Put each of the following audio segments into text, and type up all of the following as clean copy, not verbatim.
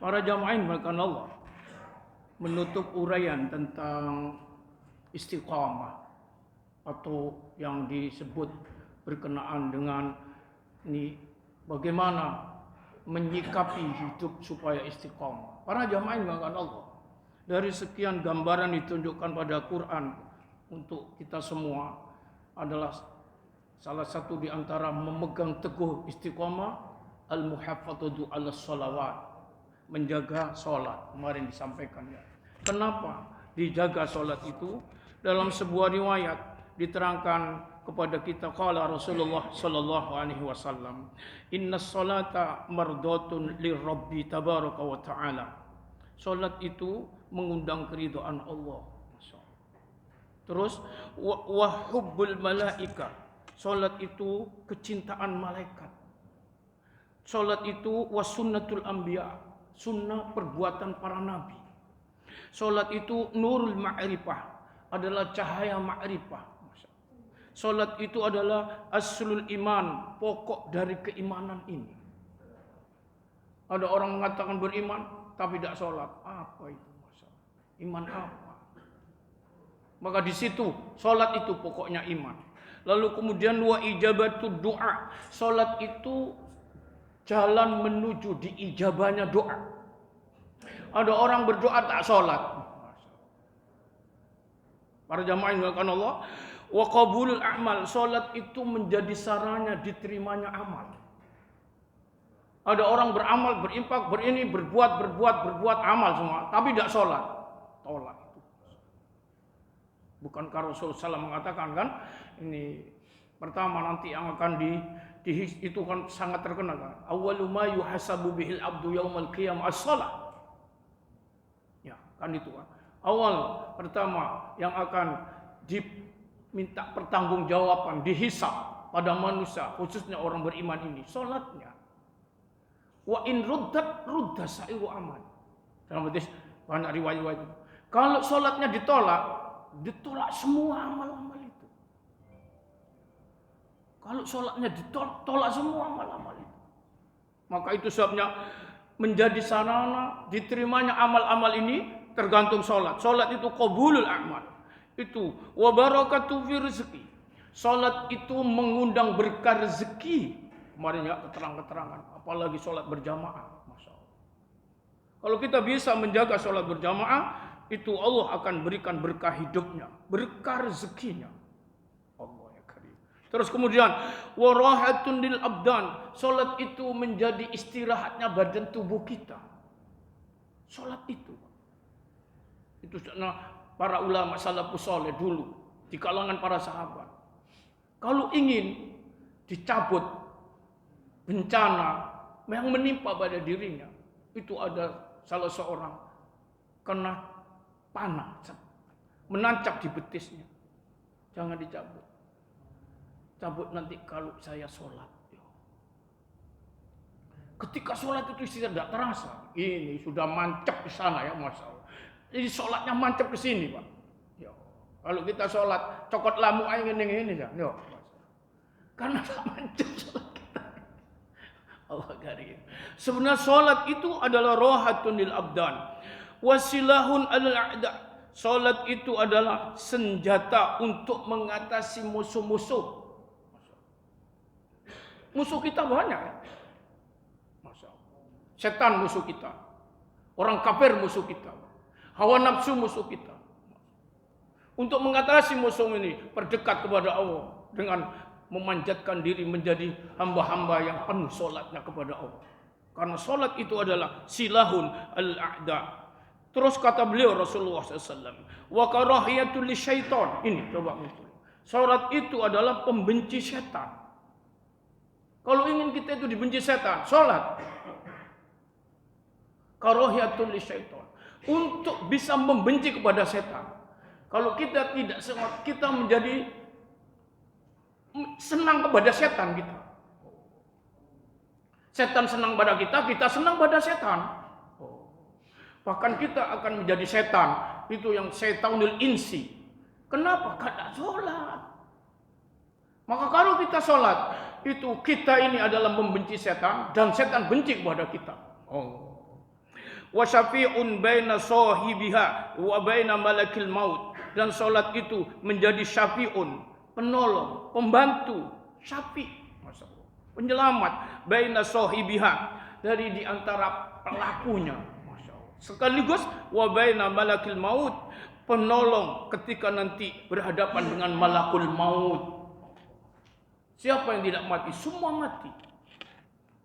Para jamaah yang Allah menutup uraian tentang istiqamah atau yang disebut berkenaan dengan ini bagaimana menyikapi hidup supaya istiqamah. Para jamaah yang Allah, dari sekian gambaran ditunjukkan pada Quran untuk kita semua adalah salah satu di antara memegang teguh istiqamah al-muhafadzatu 'alas shalawat, menjaga sholat. Kemarin disampaikan ya. Kenapa dijaga sholat itu? Dalam sebuah riwayat diterangkan kepada kita qala Rasulullah sallallahu alaihi wasallam, "Inna sholata mardhatun lirabbi tabaraka wa ta'ala." Sholat itu mengundang keridhaan Allah. Terus wa hubbul malaika. Sholat itu kecintaan malaikat. Sholat itu wasunnatul anbiya, sunnah perbuatan para nabi. Sholat itu nurul ma'rifah, adalah cahaya ma'rifah. Sholat itu adalah aslul iman, pokok dari keimanan ini. Ada orang mengatakan beriman tapi tidak sholat. Apa itu? Iman apa? Maka di situ sholat itu pokoknya iman. Lalu kemudian wa ijabatud doa. Sholat itu jalan menuju diijabahnya doa. Ada orang berdoa tak sholat. Para jamaah yang dimuliakan Allah, wa qabulul a'mal. Sholat itu menjadi sarana diterimanya amal. Ada orang beramal, berinfak, berini, berbuat amal semua, tapi tidak sholat. Tolak itu. Bukankah Rasulullah SAW mengatakan kan, ini pertama nanti yang akan itu kan sangat terkenal kan. Awwalu ma yuhasabu bihil abdu yaumal qiyamah as-shalah. Ya, kan itu kan. Awal pertama yang akan diminta pertanggungjawaban, dihisab pada manusia, khususnya orang beriman ini, salatnya. Wa in ruddat rudda sa'iru amal. Dalam hadis banyak riwayat itu. Kalau salatnya ditolak semua amal-amal itu. Kalau sholatnya ditolak semua amal-amal itu. Maka itu sebabnya menjadi sarana diterimanya amal-amal ini tergantung sholat. Sholat itu qabulul a'mal. Itu wa barakatu fi rizqi. Sholat itu mengundang berkah rezeki. Kemarin ya keterangan-keterangan. Apalagi sholat berjamaah. Masya Allah. Kalau kita bisa menjaga sholat berjamaah, itu Allah akan berikan berkah hidupnya, berkah rezekinya. Allah ya karim. Terus kemudian warahatun lil abdan. Salat itu menjadi istirahatnya badan tubuh kita. Salat itu para ulama salafus saleh dulu di kalangan para sahabat. Kalau ingin dicabut bencana yang menimpa pada dirinya, itu ada salah seorang kena panah menancap di betisnya. Jangan dicabut. Cabut nanti kalau saya sholat. Ketika sholat itu istirahat tidak terasa. Ini sudah mancap di sana ya, Masya Allah. Jadi sholatnya mancap ke sini Pak. Ya. Kalau kita sholat cokot lamu aja ini ya. Karena mancap sholat kita. Allah karim. Sebenarnya sholat itu adalah rohatun lil abdan. Wasilahun alal a'da. Salat itu adalah senjata untuk mengatasi musuh-musuh. Musuh kita banyak ya. Masya Allah. Setan musuh kita. Orang kafir musuh kita. Hawa nafsu musuh kita. Untuk mengatasi musuh ini, perdekat kepada Allah dengan memanjatkan diri menjadi hamba-hamba yang penuh salatnya kepada Allah. Karena salat itu adalah silahun al-a'da. Terus kata beliau Rasulullah SAW, wa karahiyatul lisyaitan. Ini coba muncul. Salat itu adalah pembenci setan. Kalau ingin kita itu dibenci setan, salat. Karahiyatul lisyaitan. Untuk bisa membenci kepada setan. Kalau kita tidak sehat, kita menjadi senang kepada setan kita. Setan senang pada kita, kita senang pada setan. Bahkan kita akan menjadi setan. Itu yang setanul insi. Kenapa? Karena sholat. Maka kalau kita sholat, itu kita ini adalah membenci setan. Dan setan benci kepada kita. wa syafi'un baina sahibiha wa baina malakil maut. Dan salat itu menjadi syafi'un, penolong, pembantu, syafi', masyaallah, penyelamat, baina sahibiha, dari di antara pelakunya, masyaallah. Sekaligus wa baina malakil maut, penolong ketika nanti berhadapan dengan malakul maut. Siapa yang tidak mati? Semua mati.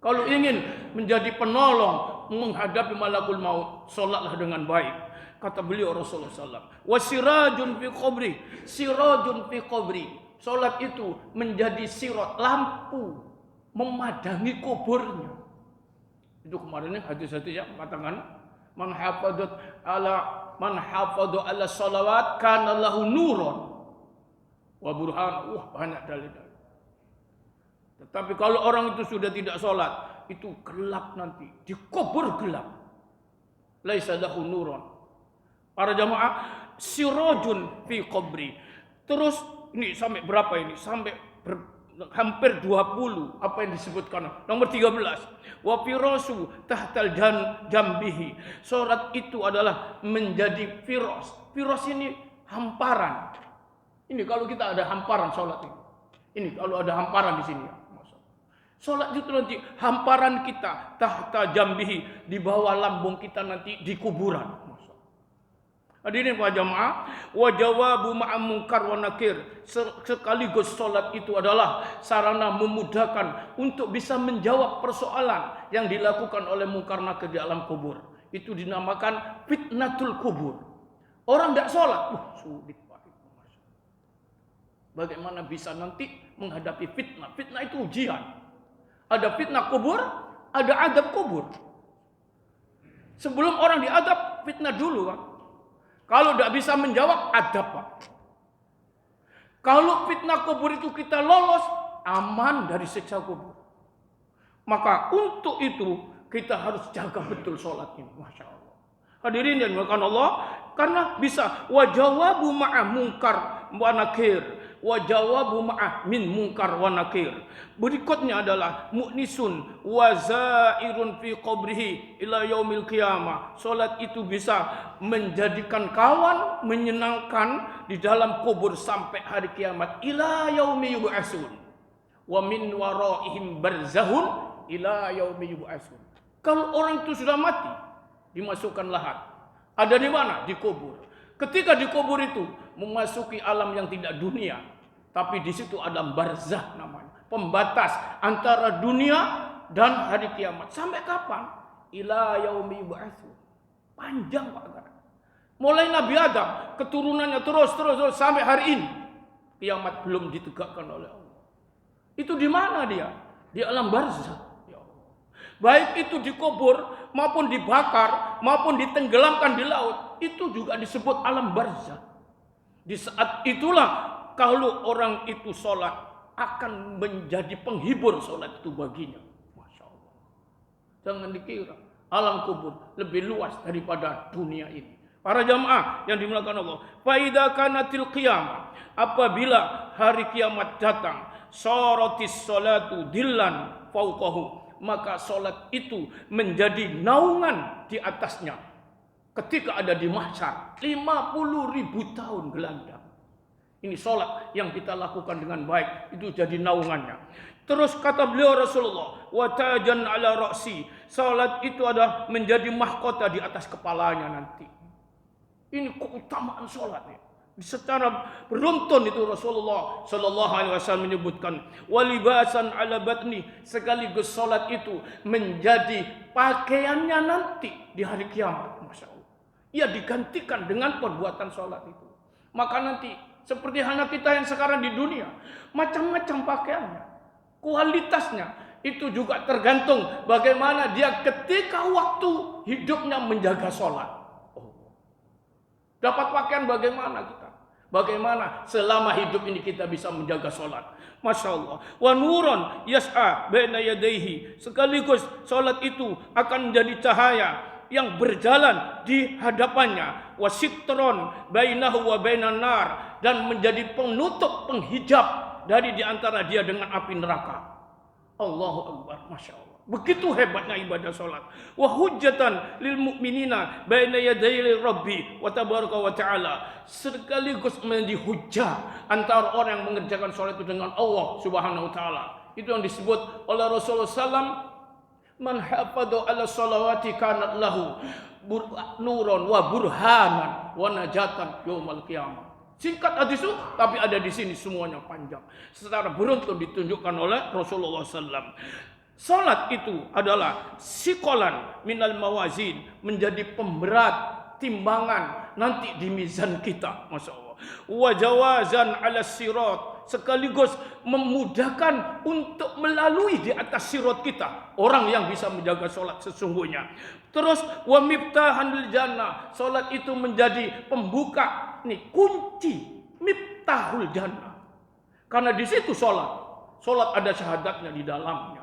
Kalau ingin menjadi penolong menghadapi malakul maut, solatlah dengan baik. Kata beliau Rasulullah SAW, wasirajun fi qabri, sirajun fi qabri. Solat itu menjadi sirat, lampu memadangi kuburnya. Itu kemarin hadis-hadis yang mengatakan, man hafadhu ala salawat kana lahu nuron wa burhan. Banyak dalil-dalil. Tetapi kalau orang itu sudah tidak sholat, itu gelap nanti, dikubur gelap. Laisa lahu nuron. Para jamaah, sirajun fi qabri. Terus ini sampai berapa ini? Sampai hampir 20 apa yang disebutkan. Nomor 13. Wa firasu tahtal jambihi. Sholat itu adalah menjadi firas. Firas ini hamparan. Ini kalau kita ada hamparan sholat ini. Ini kalau ada hamparan di sini. Sholat itu nanti hamparan kita tahta jambihi, di bawah lambung kita nanti di kuburan. Hadirin para jamaah, wa jawabu ma'a munkar wa nakir. Sekaligus sholat itu adalah sarana memudahkan untuk bisa menjawab persoalan yang dilakukan oleh munkar nakir di alam kubur. Itu dinamakan fitnatul kubur. Orang tidak sholat, sulit. Bagaimana bisa nanti menghadapi fitnah? Fitnah itu ujian. Ada fitnah kubur, ada adab kubur. Sebelum orang diadab, fitnah dulu kan. Kalau tidak bisa menjawab, adab Pak. Kalau fitnah kubur itu kita lolos, aman dari siksa kubur. Maka untuk itu kita harus jaga betul sholat ini. Masya Allah. Hadirin yang dimuliakan Allah, karena bisa wajawabu ma'a munkar wa nakir, wajawabu ma'a min munkar wa nakir. Berikutnya adalah mu'nisun wa zairun fi qabrihi ila yaumil qiyamah. Salat itu bisa menjadikan kawan, menyenangkan di dalam kubur sampai hari kiamat. Ila yaumi yub'atsun. Wa min waraihim barzahun ila yaumi yub'atsun. Kalau orang itu sudah mati, dimasukkan lahat. Ada di mana? Di kubur. Ketika di kubur itu memasuki alam yang tidak dunia, tapi di situ ada barzah namanya. Pembatas antara dunia dan hari kiamat. Sampai kapan? Ila yaumi yub'atsun. Panjang Pak. Mulai Nabi Adam, keturunannya terus sampai hari ini. Kiamat belum ditegakkan oleh Allah. Itu di mana dia? Di alam barzah. Ya Allah. Baik itu dikubur maupun dibakar maupun ditenggelamkan di laut, itu juga disebut alam barzah. Di saat itulah kalau orang itu sholat, akan menjadi penghibur sholat itu baginya. Masya Allah. Jangan dikira alam kubur lebih luas daripada dunia ini. Para jamaah yang dimuliakan Allah, faida kanatil qiyamah, apabila hari kiamat datang, saratis salatu dillan fauqahu, maka sholat itu menjadi naungan di atasnya. Ketika ada di mahsyar, 50.000 tahun gelandang. Ini sholat yang kita lakukan dengan baik, itu jadi naungannya. Terus kata beliau Rasulullah, wa tajan ala ra'si, sholat itu adalah menjadi mahkota di atas kepalanya nanti. Ini keutamaan sholat ya. Secara beruntun itu Rasulullah Sallallahu Alaihi Wasallam menyebutkan, walibasan ala batni, sekaligus sholat itu menjadi pakaiannya nanti di hari kiamat. Masya Allah. Ia digantikan dengan perbuatan sholat itu. Maka nanti seperti anak kita yang sekarang di dunia, macam-macam pakaiannya, kualitasnya itu juga tergantung bagaimana dia ketika waktu hidupnya menjaga sholat. Dapat pakaian bagaimana kita? Bagaimana selama hidup ini kita bisa menjaga sholat? Masya Allah. Wa nuron yas'a baina yadayhi, sekaligus sholat itu akan menjadi cahaya yang berjalan di hadapannya. Wa sitron bainahu wa bainan nar, dan menjadi penutup, penghijab dari di antara dia dengan api neraka. Allahu Akbar. Masya Allah. Begitu hebatnya ibadah salat. Wa hujjatan lil mu'minina baina yaday rabbi wa tabaraka wa ta'ala. Sekaligus menjadi hujjah antara orang yang mengerjakan salat itu dengan Allah Subhanahu wa taala. Itu yang disebut oleh Rasulullah SAW, man hafadha ala salawati kanat lahu nuron wa burhanan wa najatan yaumal qiyamah. Singkat hadis itu, tapi ada di sini semuanya panjang. Secara beruntun ditunjukkan oleh Rasulullah SAW. Salat itu adalah sikolan minal mawazin, menjadi pemberat timbangan nanti di mizan kita, masya Allah. Wajawazan ala sirat, sekaligus memudahkan untuk melalui di atas sirat kita orang yang bisa menjaga salat sesungguhnya. Terus wa miftahan lil jannah, salat itu menjadi pembuka, nih kunci miftahul jannah. Karena di situ salat ada syahadatnya di dalamnya.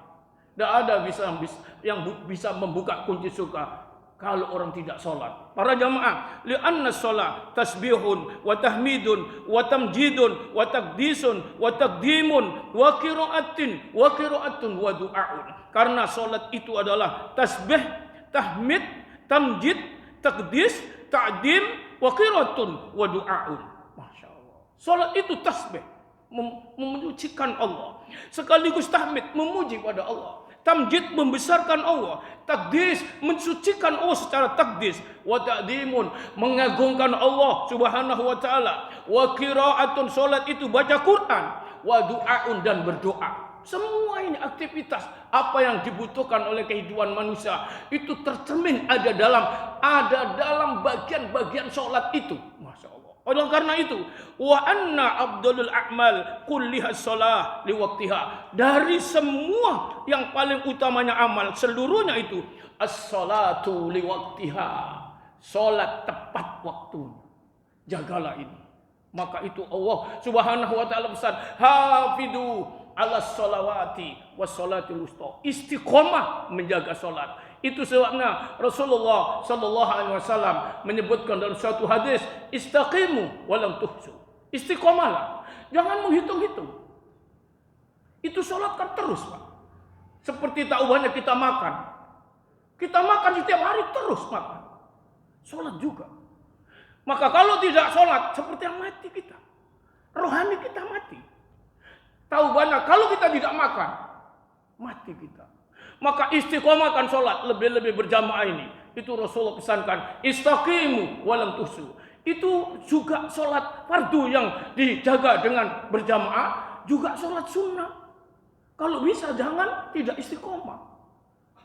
Tidak ada yang bisa membuka kunci surga kalau orang tidak sholat. Para jamaah, li'anna sholat tasbihun wa tahmidun wa tamjidun wa takdisun wa takdimun wa qira'atun wa du'aun. Karena sholat itu adalah tasbih, tahmid, tamjid, takdis, ta'dim wa qira'atun wa du'aun. Masya Allah. Sholat itu tasbih, memujikan Allah. Sekaligus tahmid, memuji pada Allah. Tamjid, membesarkan Allah. Takdis, mensucikan Allah secara takdis. Wa ta'dimun, mengagungkan Allah Subhanahu wa taala. Wa qira'atun, salat itu baca Quran. Wa du'aun, dan berdoa. Semua ini aktivitas apa yang dibutuhkan oleh kehidupan manusia itu tercermin ada dalam bagian-bagian salat itu. Masya Allah. Oleh karena itu, wa anna abdulul a'mal kulliha shalah liwaqtiha. Dari semua yang paling utamanya amal, seluruhnya itu as-salatu liwaqtiha. Salat tepat waktunya. Jagalah ini. Maka itu Allah Subhanahu wa taala pesan, hafidu ala sholawati was sholatil wusta. Istiqomah menjaga salat. Itu sebabnya Rasulullah sallallahu alaihi wasallam menyebutkan dalam suatu hadis, istaqimu walam tuhsu. Istiqomahlah, jangan menghitung-hitung. Itu salat kan terus, Pak. Seperti tak ubahnya kita makan. Kita makan setiap hari terus makan. Salat juga. Maka kalau tidak salat seperti yang mati kita. Rohani kita mati. Tahu banyak kalau kita tidak makan, mati kita. Maka istiqomahkan sholat, lebih-lebih berjamaah ini. Itu Rasulullah pesankan, istaqimu walam tuhsu. Itu juga sholat fardu yang dijaga dengan berjamaah, juga sholat sunnah. Kalau bisa jangan tidak istiqomah.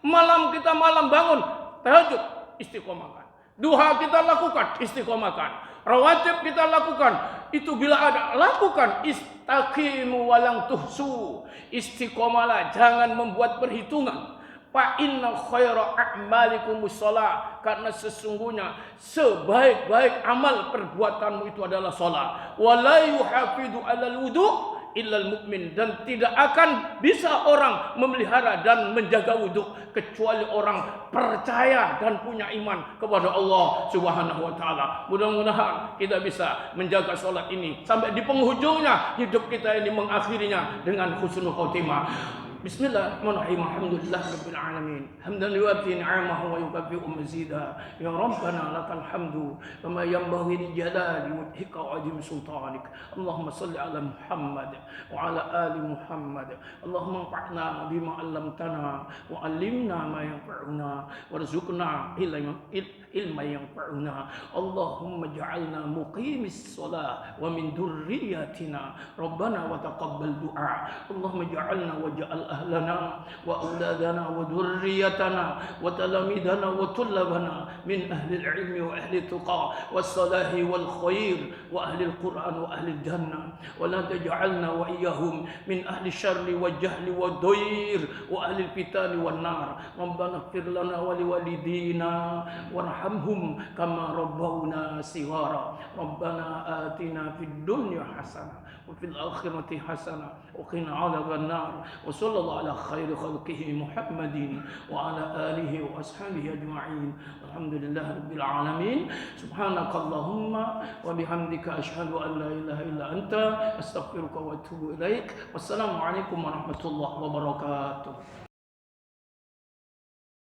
Malam bangun, tahajud, istiqomahkan. Duha kita lakukan, istiqomahkan. Rawatib kita lakukan, itu bila ada, lakukan. Istaqimu walang tuhsu. Istiqomalah, jangan membuat perhitungan. Fa inna khaira a'malikum shalah, karena sesungguhnya sebaik-baik amal perbuatanmu itu adalah salat. Wala yuhafidu 'alal wudu' illal mu'min, dan tidak akan bisa orang memelihara dan menjaga wudhu kecuali orang percaya dan punya iman kepada Allah Subhanahu wa taala. Mudah-mudahan kita bisa menjaga salat ini sampai di penghujungnya hidup kita ini, mengakhirinya dengan husnul khotimah. Bismillahirrahmanirrahim. Alhamdulillahirabbil alamin. Hamdan yuwaffi ni'amahu wa yukaffi'u mazida. Ya Rabbana lakal hamdu kama yanbaghi li jalali wajhika wa 'azimi sultanik. Allahumma shalli ala Muhammad wa ala ali Muhammad. Allahumma anfa'na bima 'allamtana wa 'allimna ma yanfa'una warzuqna ilma yanfa'una. Allahumma ij'alna muqimis shalah wa min dhurriyyatina. Rabbana wa taqabbal du'a. Allahumma ij'alna waj'al أهلنا وأولادنا وذريتنا وتلاميذنا وطلابنا من أهل العلم وأهل التقى والصلاح والخير وأهل القرآن وأهل الجنة، ولا تجعلنا وإياهم من أهل الشر والجهل والضير وأهل الفتن والنار. ربنا اغفر لنا ولوالدينا وارحمهم كما ربونا صغارا. ربنا آتنا في الدنيا حسنة وفي الآخرة حسنة وقنا عذاب النار. وصلى الله على خير خلقه محمد وعلى آله وأصحابه أجمعين. الحمد لله رب العالمين. سبحانك اللهم وبحمدك أشهد أن لا إله إلا أنت أستغفرك وأتوب إليك. والسلام عليكم ورحمة الله وبركاته.